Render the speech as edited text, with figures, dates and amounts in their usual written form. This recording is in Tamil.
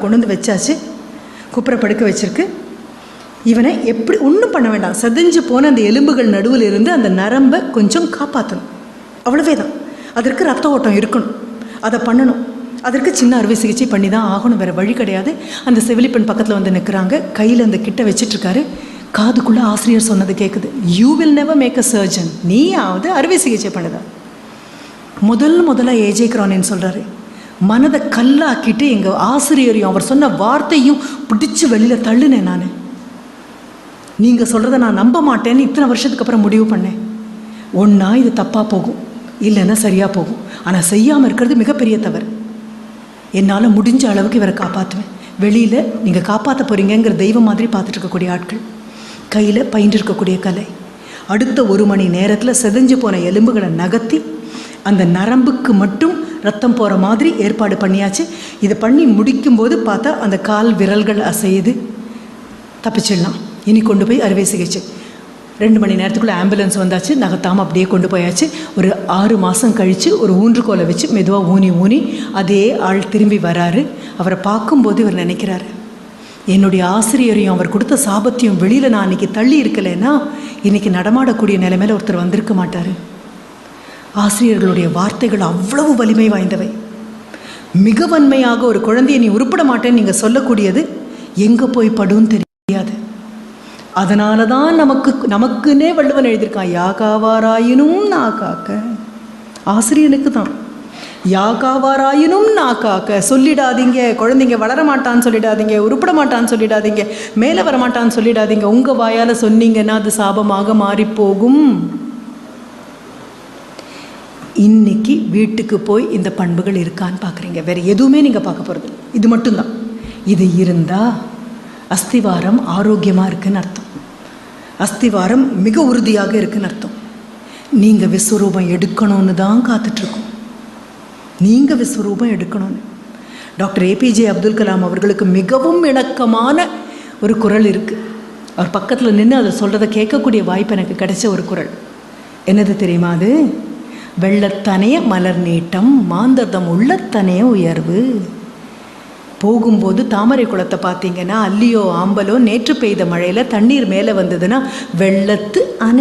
கொண்டு வந்து வச்சாச்சு, குப்புற படுக்க வச்சிருக்கு. இவனை எப்படி ஒன்றும் பண்ண வேண்டாம், செதஞ்சு போன அந்த எலும்புகள் நடுவில் இருந்து அந்த நரம்பை கொஞ்சம் காப்பாற்றணும், அவ்வளவே தான். அதற்கு ரத்த ஓட்டம் இருக்கணும், அதை பண்ணணும். அதற்கு சின்ன அறுவை சிகிச்சை பண்ணி தான் ஆகணும், வேறு வழி கிடையாது. அந்த செவிலிப்பெண் பக்கத்தில் வந்து நிற்கிறாங்க, கையில் அந்த கிட்ட வச்சிட்ருக்காரு. காதுக்குள்ளே ஆசிரியர் சொன்னது கேட்குது, you will never make a surgeon, நீயாவது அறுவை சிகிச்சை பண்ணுதா. முதல்ல ஏஜே கிரானின்னு சொல்கிறாரு, மனதை கல்லாக்கிட்டு எங்கள் ஆசிரியரையும் அவர் சொன்ன வார்த்தையும் பிடிச்சி வெளியில் தள்ளுனேன். நான் நீங்கள் சொல்கிறத நான் நம்ப மாட்டேன்னு இத்தனை வருஷத்துக்கு அப்புறம் முடிவு பண்ணேன். ஒன்றா இது தப்பாக போகும், இல்லைன்னா சரியாக போகும். ஆனால் செய்யாமல் இருக்கிறது மிகப்பெரிய தவறு. என்னால் முடிஞ்ச அளவுக்கு இவரை காப்பாற்றுவேன். வெளியில் நீங்கள் காப்பாற்ற போகிறீங்கிற தெய்வம் மாதிரி பார்த்துட்டு இருக்கக்கூடிய ஆட்கள், கையில் பயின்றிருக்கக்கூடிய கலை. அடுத்த 1 மணி நேரத்தில் செதஞ்சு போன எலும்புகளை நகர்த்தி அந்த நரம்புக்கு மட்டும் ரத்தம் போகிற மாதிரி ஏற்பாடு பண்ணியாச்சு. இதை பண்ணி முடிக்கும்போது பார்த்தா அந்த கால் விரல்கள் அசையுது, தப்பிச்சிடலாம். இனி கொண்டு போய் அறுவை சிகிச்சை. 2 மணி நேரத்துக்குள்ளே ஆம்புலன்ஸ் வந்தாச்சு, நகர்த்தாமல் அப்படியே கொண்டு போயாச்சு. ஒரு 6 மாதம் கழித்து ஒரு ஊன்றுகோலை வச்சு மெதுவாக ஊனி அதே ஆள் திரும்பி வராரு. அவரை பார்க்கும்போது இவர் நினைக்கிறாரு, என்னுடைய ஆசிரியரையும் அவர் கொடுத்த சாபத்தையும் வெளியில் நான் அன்றைக்கி தள்ளி இருக்கலைன்னா இன்றைக்கி நடமாடக்கூடிய நிலைமையில் ஒருத்தர் வந்திருக்க மாட்டார். ஆசிரியர்களுடைய வார்த்தைகள் அவ்வளவு வலிமை வாய்ந்தவை. மிக வன்மையாக ஒரு குழந்தையை நீ உருப்பட மாட்டேன்னு நீங்கள் சொல்லக்கூடியது எங்கே போய் படுன்னு தெரியாது. அதனால தான் நமக்குன்னே வள்ளுவன் எழுதியிருக்கான், யாகாவாராயினும் நான் காக்க. ஆசிரியனுக்கு தான் யாகாவாராயினும் நான் காக்க. சொல்லிடாதீங்க, குழந்தைங்க வளரமாட்டான்னு சொல்லிடாதீங்க, உருப்பட மாட்டான்னு சொல்லிடாதீங்க, மேலே வரமாட்டான்னு சொல்லிடாதீங்க. உங்கள் வாயால் சொன்னீங்கன்னா அது சாபமாக மாறிப்போகும். இன்றைக்கி வீட்டுக்கு போய் இந்த பண்புகள் இருக்கான்னு பார்க்குறீங்க, வேறு எதுவுமே நீங்கள் பார்க்க போகிறது இது மட்டும்தான். இது இருந்தால் அஸ்திவாரம் ஆரோக்கியமாக இருக்குதுன்னு அர்த்தம், அஸ்திவாரம் மிக உறுதியாக இருக்குதுன்னு அர்த்தம். நீங்கள் விஸ்வரூபம் எடுக்கணும்னு தான் காத்துட்ருக்கோம், நீங்கள் விஸ்வரூபம் எடுக்கணும்னு. டாக்டர் ஏபிஜே அப்துல் கலாம் அவர்களுக்கு மிகவும் இணக்கமான ஒரு குரல் இருக்குது. அவர் பக்கத்தில் நின்று அதை சொல்கிறத கேட்கக்கூடிய வாய்ப்பு எனக்கு கிடைச்ச ஒரு குரல். என்னது தெரியுமா? அது வெள்ளத்தனைய மலர் நீட்டம், மாந்தர்தம் உள்ளத்தனைய உயர்வு. போகும்போது தாமரை குளத்தை பார்த்தீங்கன்னா அல்லியோ ஆம்பலோ நேற்று பெய்த மழையில் தண்ணீர் மேலே வந்ததுன்னா வெள்ளத்து அணை